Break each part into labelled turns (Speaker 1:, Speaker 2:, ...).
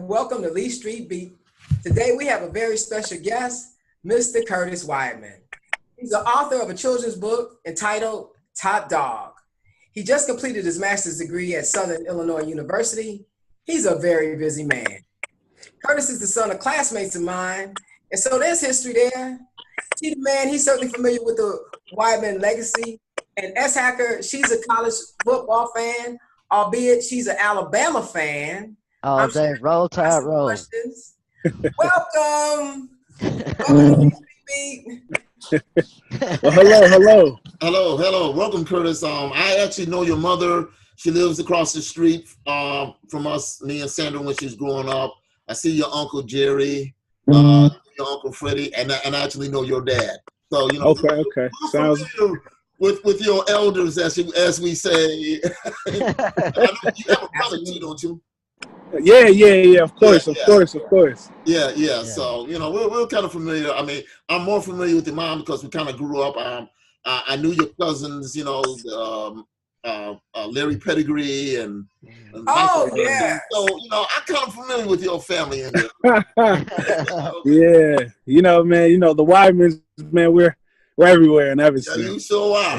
Speaker 1: welcome to Lee Street Beat. Today we have a very special guest, Mr. Curtis Wideman. He's the author of a children's book entitled Top Dog. He just completed his master's degree at Southern Illinois University. He's a very busy man. Curtis is the son of classmates of mine, and so there's history there. See the man, he's certainly familiar with the Wideman legacy. And S. Hacker, she's a college football fan, albeit she's an Alabama fan.
Speaker 2: Oh, they roll tide roll.
Speaker 1: Welcome. Welcome to Beat.
Speaker 3: Well, hello. Welcome, Curtis. I actually know your mother. She lives across the street from us, me and Sandra, when she's growing up. I see your Uncle Jerry, your Uncle Freddie, and I actually know your dad. So, you know,
Speaker 4: okay. Sounds
Speaker 3: with your elders, as we say. I know you have a brother too, don't you?
Speaker 4: Yeah. Of course.
Speaker 3: Yeah. So, you know, we're kind of familiar. I mean, I'm more familiar with your mom because we kind of grew up. I knew your cousins, you know, Larry Pedigree and
Speaker 1: oh, yeah.
Speaker 3: So, you know, I'm kind of familiar with your family.
Speaker 4: Yeah. You know, man, the Widemans, man, we're everywhere in Evanston.
Speaker 3: Yeah, you sure are.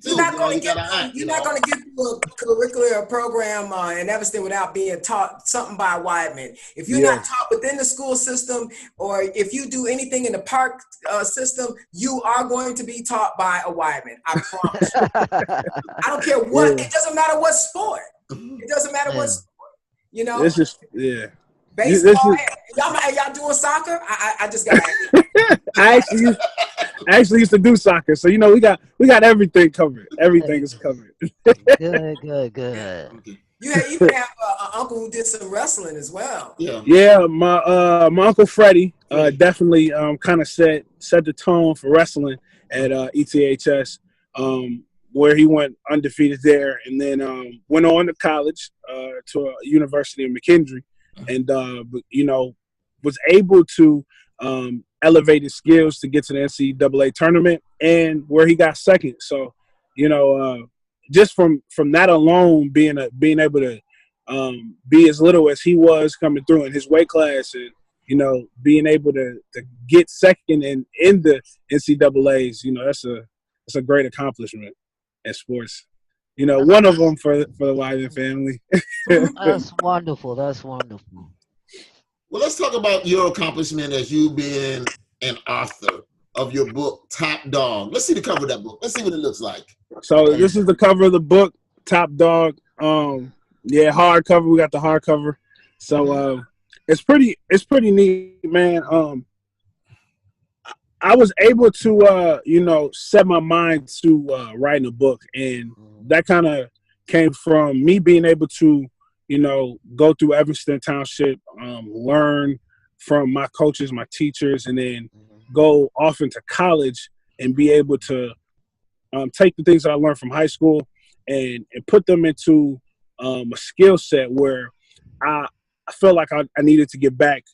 Speaker 1: You're not going to get through a curricular program in Evanston without being taught something by Wideman. If you're not taught within the school system, or if you do anything in the park system, you are going to be taught by a Wideman. I promise you. I don't care what. It doesn't matter what sport. It doesn't matter what sport. You know.
Speaker 4: It's just
Speaker 1: Baseball. Y'all doing soccer? I just got.
Speaker 4: I actually used to do soccer, so you know we got everything covered. Everything is covered.
Speaker 2: Good.
Speaker 1: You even have an uncle who did some wrestling as well.
Speaker 4: Yeah. My Uncle Freddie definitely kind of set the tone for wrestling at ETHS, where he went undefeated there, and then went on to college to a university in McKendree. And, you know, was able to elevate his skills to get to the NCAA tournament, and where he got second. So, you know, just from that alone, being able to be as little as he was coming through in his weight class, and, you know, being able to get second in the NCAAs, you know, that's a great accomplishment in sports. You know, one of them for the Wideman family.
Speaker 2: That's wonderful.
Speaker 3: Well, let's talk about your accomplishment as you being an author of your book, Top Dog. Let's see the cover of that book. Let's see what it looks like.
Speaker 4: So this is the cover of the book, Top Dog. Hardcover. We got the hardcover. So it's pretty neat, man. I was able to, you know, set my mind to writing a book, and that kind of came from me being able to, you know, go through Evanston Township, learn from my coaches, my teachers, and then go off into college and be able to take the things that I learned from high school and put them into a skill set where I felt like I needed to give back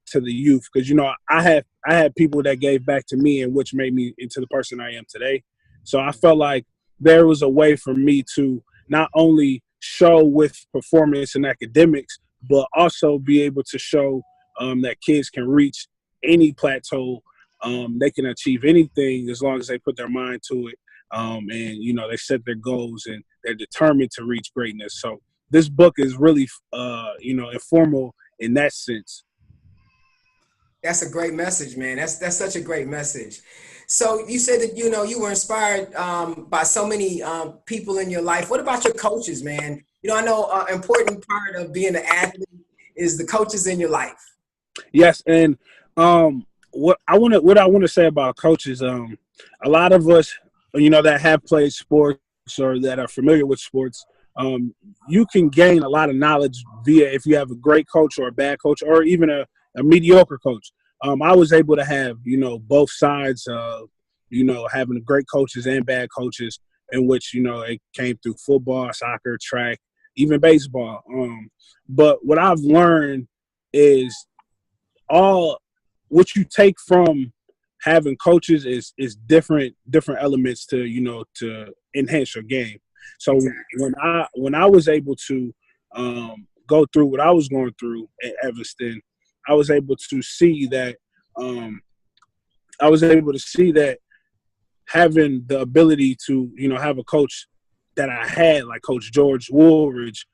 Speaker 4: to the youth, because, you know, I had people that gave back to me, and which made me into the person I am today. So I felt like there was a way for me to not only show with performance and academics, but also be able to show that kids can reach any plateau. They can achieve anything as long as they put their mind to it. And, you know, they set their goals and they're determined to reach greatness. So this book is really, you know, informal in that sense.
Speaker 1: That's a great message, man. That's such a great message. So you said that, you know, you were inspired by so many people in your life. What about your coaches, man? You know, I know an important part of being an athlete is the coaches in your life.
Speaker 4: Yes, and what I want to say about coaches, a lot of us, you know, that have played sports or that are familiar with sports, you can gain a lot of knowledge via if you have a great coach or a bad coach, or even a mediocre coach. I was able to have, you know, both sides of, you know, having great coaches and bad coaches, in which, you know, it came through football, soccer, track, even baseball. But what I've learned is all what you take from having coaches is different elements to, you know, to enhance your game. So when I was able to go through what I was going through at Evanston, I was able to see that having the ability to, you know, have a coach that I had, like Coach George Woolridge,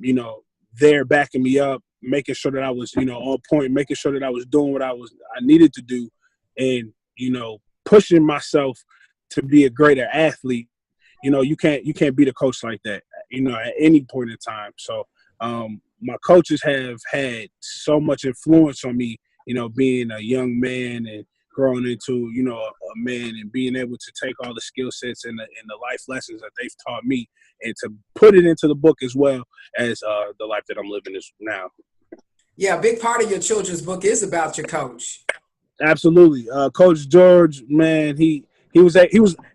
Speaker 4: you know, there backing me up, making sure that I was, you know, on point, making sure that I was doing what I needed to do, and, you know, pushing myself to be a greater athlete. You know, you can't beat a coach like that, you know, at any point in time. So my coaches have had so much influence on me, you know, being a young man and growing into, you know, a man, and being able to take all the skill sets and the life lessons that they've taught me and to put it into the book as well as the life that I'm living is now.
Speaker 1: Yeah, a big part of your children's book is about your coach.
Speaker 4: Absolutely. Coach George, man, he was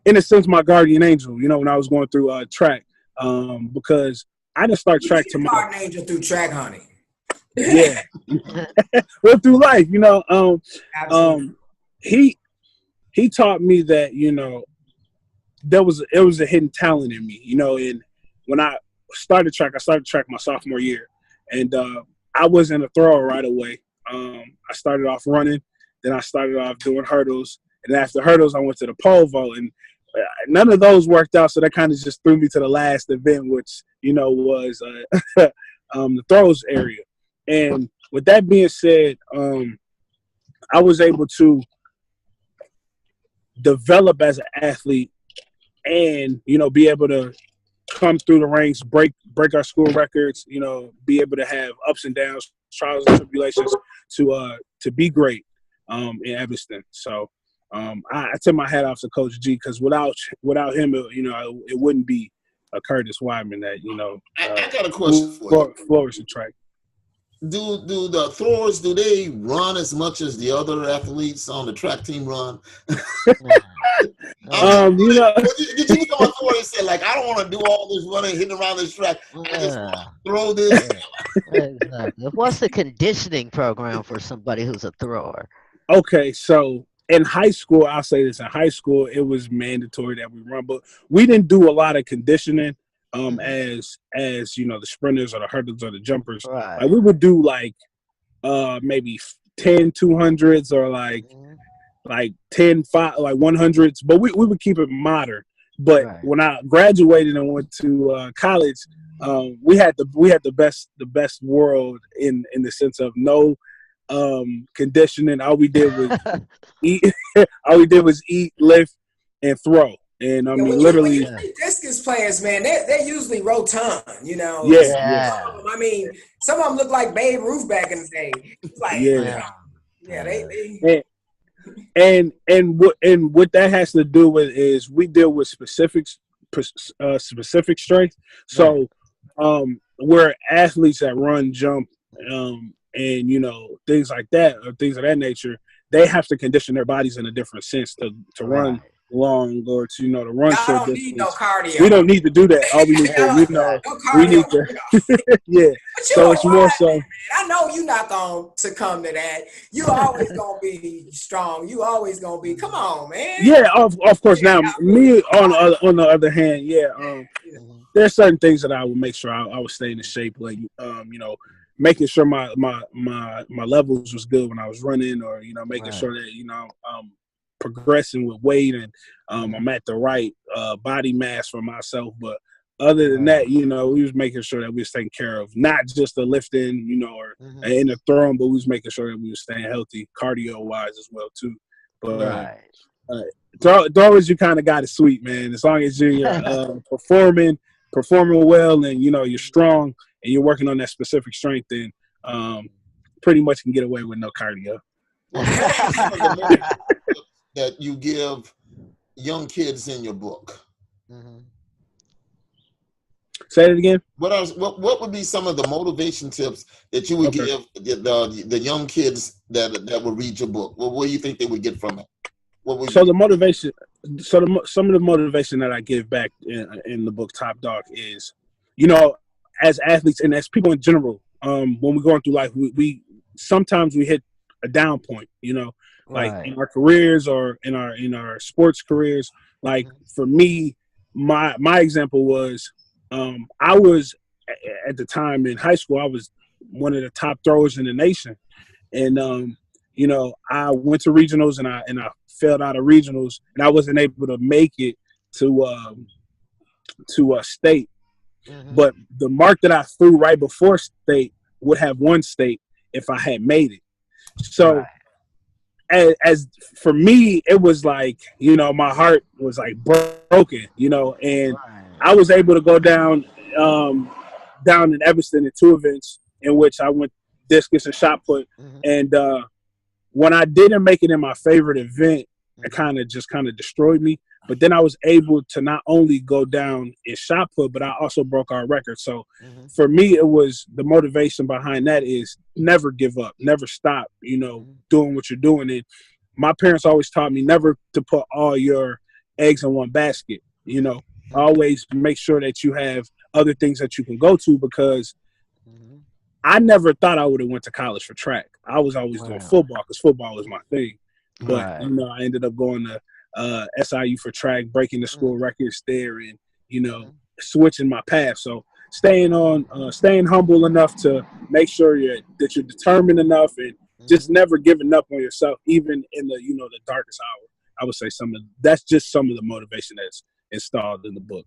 Speaker 4: in a sense my guardian angel, you know, when I was going through track, because I didn't start track to my
Speaker 1: guardian angel through track, honey.
Speaker 4: Yeah. Well, through life, you know, he taught me that, you know, it was a hidden talent in me, you know. And when I started track my sophomore year, and I wasn't a thrower right away. I started off running, then I started off doing hurdles, and after hurdles I went to the pole vault, and none of those worked out, so that kind of just threw me to the last event, which, you know, was the throws area. And with that being said, I was able to develop as an athlete, and, you know, be able to come through the ranks, break our school records, you know, be able to have ups and downs, trials and tribulations to be great in Evanston. So I tip my hat off to Coach G, because without him, you know, it wouldn't be a Curtis Wideman that, you know.
Speaker 3: I got a question for you.
Speaker 4: Flourish the track.
Speaker 3: Do the throwers, do they run as much as the other athletes on the track team run?
Speaker 4: You know,
Speaker 3: did you become a thrower and say, like, I don't want to do all this running, hitting around this track. I just want to throw this.
Speaker 2: Exactly. What's the conditioning program for somebody who's a thrower?
Speaker 4: Okay, so in high school, I'll say this: in high school, it was mandatory that we run, but we didn't do a lot of conditioning. As you know, the sprinters or the hurdles or the jumpers,
Speaker 2: Right.
Speaker 4: like we would do like maybe 10 200s or like 10 5 like 100s, but we would keep it modern. But when I graduated and went to college, we had the best world in the sense of no conditioning. All we did was eat, lift, and throw. And I mean, literally,
Speaker 1: when you see discus players, man, they're usually rotund, you know.
Speaker 4: Yeah.
Speaker 1: I mean, some of them look like Babe Ruth back in the day. Like,
Speaker 4: and what that has to do with is we deal with specific strength. So, we're athletes that run, jump, and, you know, things like that, or things of that nature. They have to condition their bodies in a different sense to run long, or to, you know, to run short distance.
Speaker 1: Need no cardio.
Speaker 4: We don't need to do that. All we need we need to yeah. So it's more so,
Speaker 1: man. I know you're not going to succumb to that. You always gonna be strong. You always gonna be, come on, man.
Speaker 4: Yeah, of course. Now me on the other hand, there's certain things that I would make sure I would stay in the shape, like you know, making sure my levels was good when I was running, or, you know, making sure that, you know, progressing with weight, and I'm at the right body mass for myself. But other than that, you know, we was making sure that we was taking care of not just the lifting, you know, or in the throwing, but we was making sure that we was staying healthy cardio wise as well too. But throwers, you kind of got it sweet, man. As long as you're performing well, and, you know, you're strong and you're working on that specific strength, then pretty much can get away with no cardio.
Speaker 3: That you give young kids in your book.
Speaker 4: Say it again.
Speaker 3: What would be some of the motivation tips that you would give the young kids that will read your book? What do you think they would get from it? Some of the motivation that I give back in the book Top Dog is, you know, as athletes and as people in general, when we're going through life, we sometimes we hit a down point, you know. Like in our careers or in our sports careers. Like for me, my example was I was
Speaker 4: at the time in high school, I was one of the top throwers in the nation. And, you know, I went to regionals and I failed out of regionals, and I wasn't able to make it to a state.
Speaker 2: Mhm.
Speaker 4: But the mark that I threw right before state would have won state if I had made it. So as for me, it was like, you know, my heart was like broken, you know, and I was able to go down in Evanston in 2 events in which I went discus and shot put. And when I didn't make it in my favorite event, it kind of destroyed me. But then I was able to not only go down in shot put, but I also broke our record. So for me, it was the motivation behind that is never give up, never stop, you know, doing what you're doing. And my parents always taught me never to put all your eggs in one basket, you know, always make sure that you have other things that you can go to, because I never thought I would have went to college for track. I was always doing football because football was my thing. But, you know, I ended up going to SIU for track, breaking the school records there, and, you know, switching my path. So staying humble enough to make sure that you're determined enough, and just never giving up on yourself, even in the, you know, the darkest hour. I would say that's just some of the motivation that's installed in the book.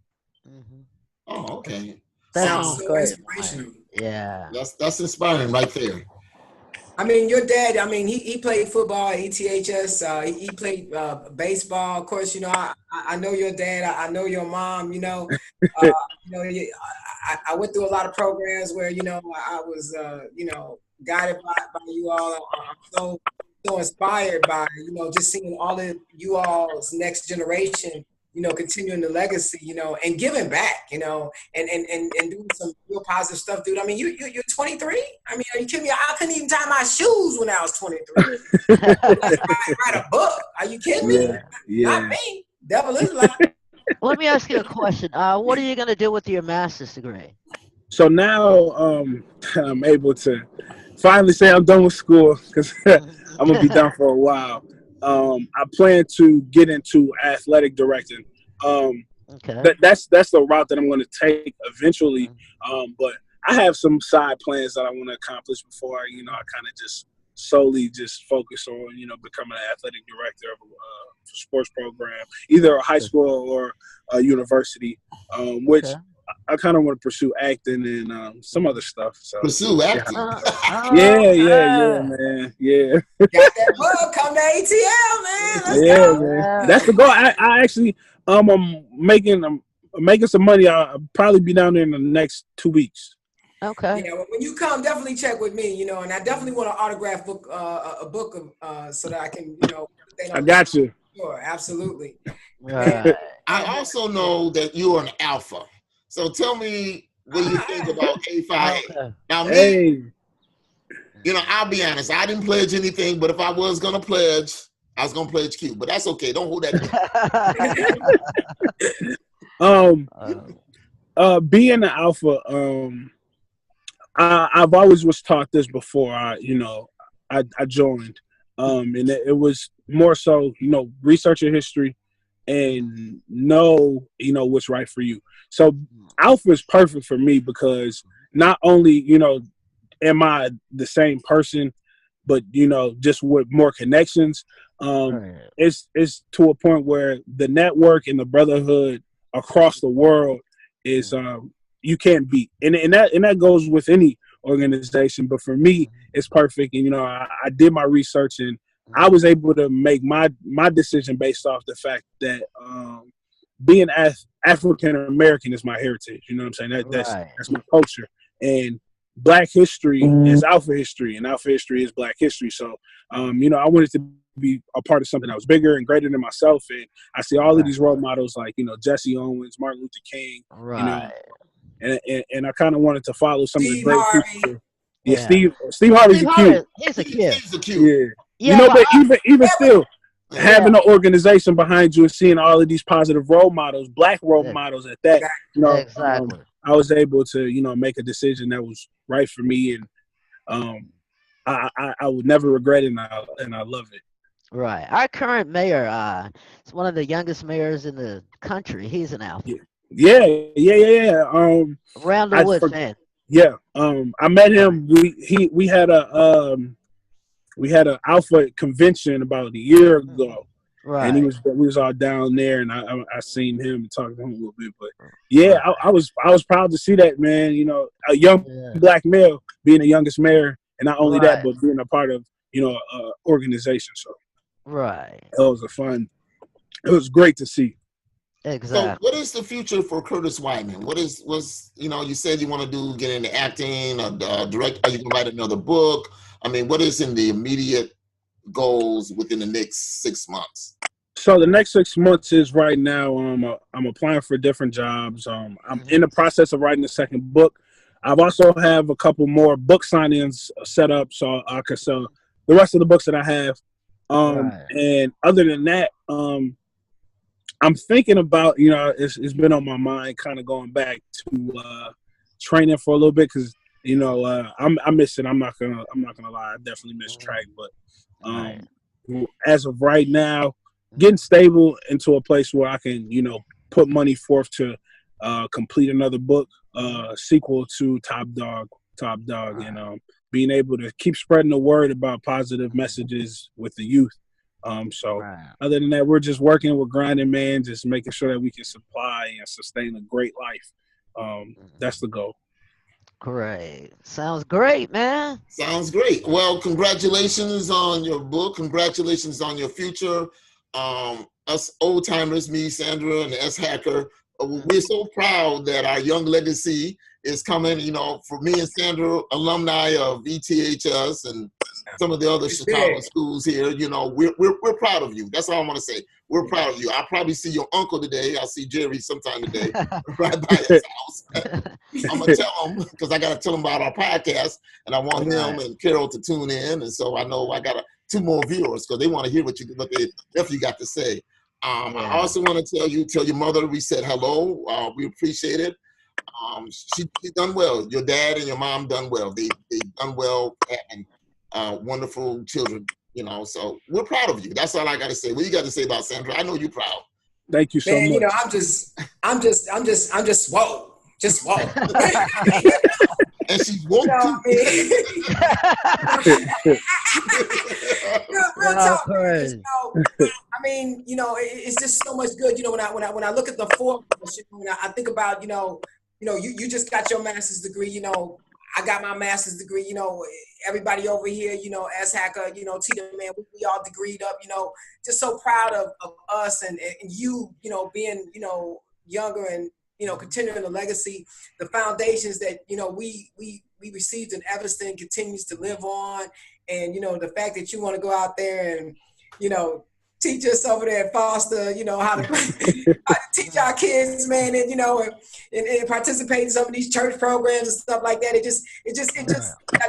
Speaker 3: Oh, okay.
Speaker 2: Sounds
Speaker 1: so
Speaker 2: great.
Speaker 1: inspirational.
Speaker 2: Yeah.
Speaker 3: That's inspiring right there.
Speaker 1: I mean, your dad, I mean, he played football at ETHS. He played baseball. Of course, you know, I know your dad. I know your mom, you know. You know, I went through a lot of programs where, you know, I was, you know, guided by you all. I'm so inspired by, you know, just seeing all of you all's next generation, you know, continuing the legacy, you know, and giving back, you know, and doing some real positive stuff, dude. I mean, you're 23. I mean, are you kidding me? I couldn't even tie my shoes when I was 23. write a book. Are you kidding me? Not me. Devil is lying.
Speaker 2: Let me ask you a question. What are you going to do with your master's degree?
Speaker 4: So now I'm able to finally say I'm done with school, because I'm going to be done for a while. I plan to get into athletic directing. That's the route that I'm going to take eventually. But I have some side plans that I want to accomplish before I, you know, I kind of just solely just focus on, you know, becoming an athletic director of a sports program, either a high school or a university, which I kind of want to pursue acting and some other stuff. So
Speaker 3: pursue acting.
Speaker 4: Yeah, man. Yeah.
Speaker 1: Got that bug, come to ATL, man. Let's go.
Speaker 4: Man. That's the goal. I actually I'm making some money. I'll probably be down there in the next 2 weeks.
Speaker 2: Okay.
Speaker 1: Yeah, when you come, definitely check with me, you know, and I definitely want to autograph book a book of so that I can, you know.
Speaker 4: I got you.
Speaker 1: Sure, absolutely.
Speaker 2: Right.
Speaker 3: I also know that you're an alpha. So tell me what you think about A5A.
Speaker 2: Okay.
Speaker 3: Now, me, you know, I'll be honest. I didn't pledge anything, but if I was going to pledge, I was going to pledge Q. But that's okay. Don't hold that
Speaker 4: against being an alpha, I've always was taught this before I joined. And it was more so, you know, research your history and know, you know, what's right for you. So alpha is perfect for me because not only, you know, am I the same person, but, you know, just with more connections. It's to a point where the network and the brotherhood across the world is you can't beat. And that goes with any organization. But for me, it's perfect. And, you know, I did my research and I was able to make my decision based off the fact that being African American is my heritage. You know what I'm saying? That's my culture. And Black history is Alpha history, and Alpha history is Black history. So, you know, I wanted to be a part of something that was bigger and greater than myself. And I see all of these role models like, you know, Jesse Owens, Martin Luther King, you know, and I kind of wanted to follow some
Speaker 1: Steve
Speaker 4: of the great
Speaker 1: Harvey.
Speaker 4: people. Yeah, Steve Harvey's a cute.
Speaker 2: He's a kid.
Speaker 3: He's a cute.
Speaker 4: Yeah. You know, but even still, having an organization behind you and seeing all of these positive role models, Black role models at that, you know,
Speaker 2: exactly.
Speaker 4: I was able to, you know, make a decision that was right for me, and I would never regret it, and I love it.
Speaker 2: Right. Our current mayor is one of the youngest mayors in the country. He's an alpha.
Speaker 4: Yeah.
Speaker 2: Around the
Speaker 4: I
Speaker 2: woods,
Speaker 4: for,
Speaker 2: man.
Speaker 4: yeah. I met him. We had a alpha convention about a year ago, and
Speaker 2: Right.
Speaker 4: we was all down there, and I seen him and talked to him a little bit. But yeah, I was proud to see that, man. You know, a young black male being the youngest mayor, and not only that, but being a part of organization. So
Speaker 2: Right.
Speaker 4: it was great to see.
Speaker 2: Exactly.
Speaker 3: So what is the future for Curtis Wideman? Was you said you want to get into acting or direct, are you going to write another book? I mean, what is in the immediate goals within the next 6 months?
Speaker 4: So the next 6 months is right now. I'm applying for different jobs. I'm in the process of writing the second book. I've also have a couple more book signings set up, so I can sell the rest of the books that I have. And other than that, I'm thinking about it's been on my mind, kind of going back to training for a little bit because I miss it. I'm not gonna lie, I definitely miss track, but as of right now, getting stable into a place where I can put money forth to complete another book, sequel to Top Dog, and being able to keep spreading the word about positive messages with the youth. Other than that, we're just working, we're grinding, man, just making sure that we can supply and sustain a great life. That's the goal.
Speaker 2: Great. Sounds great, man.
Speaker 3: Sounds great. Well, congratulations on your book. Congratulations on your future. Us old timers, me, Sandra, and S Hacker, we're so proud that our young legacy is coming. For me and Sandra, alumni of ETHS and some of the other Chicago schools here, we're proud of you. That's all I want to say. We're proud of you. I'll probably see your uncle today. I'll see Jerry sometime today, right by his house. I'm gonna tell him because I gotta tell him about our podcast, and I want him and Carol to tune in, and so I know I got 2 more viewers because they want to hear what they definitely got to say. I also want to tell your mother we said hello. We appreciate it. She done well. Your dad and your mom done well. They done well having wonderful children. So we're proud of you. That's all I got to say. What you got to say about Sandra? I know you're proud.
Speaker 4: Thank you so much.
Speaker 1: I'm just whoa, just whoa.
Speaker 3: And she's woke too.
Speaker 1: Real talk. I mean, it's just so much good. When I look at the four of us, when I think about, you just got your master's degree. I got my master's degree. Everybody over here, S Hacker, Tita, man, we all degreed up. Just so proud of us and you, being, younger and continuing the legacy, the foundations that we received in Evanston continues to live on, and the fact that you want to go out there and teach us over there at Foster, how to teach our kids, man, and participate in some of these church programs and stuff like that. I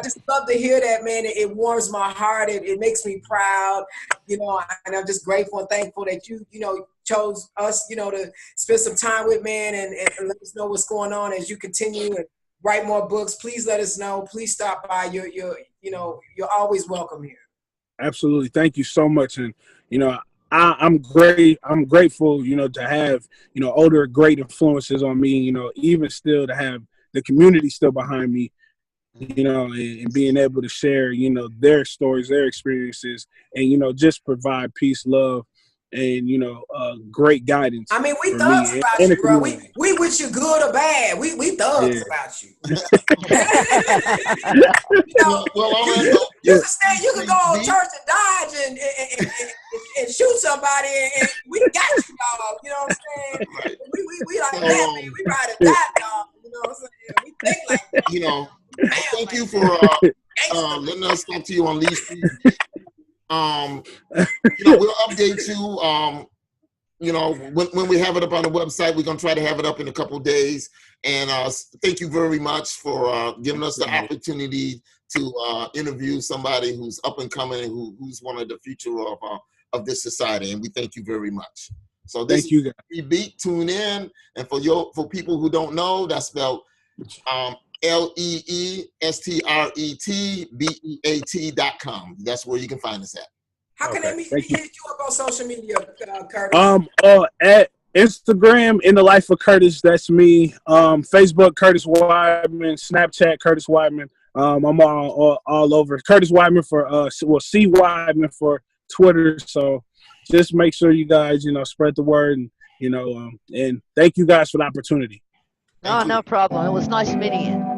Speaker 1: just love to hear that, man. It warms my heart. It makes me proud, and I'm just grateful and thankful that you chose us, to spend some time with, man, and let us know what's going on as you continue and write more books. Please let us know. Please stop by. You're always welcome here.
Speaker 4: Absolutely. Thank you so much. And, I'm great. I'm grateful, to have, older great influences on me, even still to have the community still behind me, and being able to share, their stories, their experiences, and, just provide peace, love, and great guidance.
Speaker 1: I mean, we thugs about you, bro. We with you good or bad. We thugs about you. You can go on church and dodge and shoot somebody, and we got you, dog. You know what I'm saying? Right. We like that, man. We ride or die, dog. You know what I'm saying? We think like that.
Speaker 3: Thank you for letting us talk to you on these streets. We'll update you. When we have it up on the website, we're gonna try to have it up in a couple of days. And thank you very much for giving us the opportunity to interview somebody who's up and coming and who's one of the future of this society. And we thank you very much. So this is Beat. Tune in, and for people who don't know, that's spelled LeeStreetBeat.com. That's where you can find us at.
Speaker 1: How can they hit you up on social media, Curtis?
Speaker 4: Instagram, In the Life of Curtis, that's me. Facebook, Curtis Wideman. Snapchat, Curtis Wideman. I'm all over. Curtis Wideman for C Wideman for Twitter. So just make sure you guys, spread the word, and and thank you guys for the opportunity.
Speaker 2: No problem. It was nice meeting you.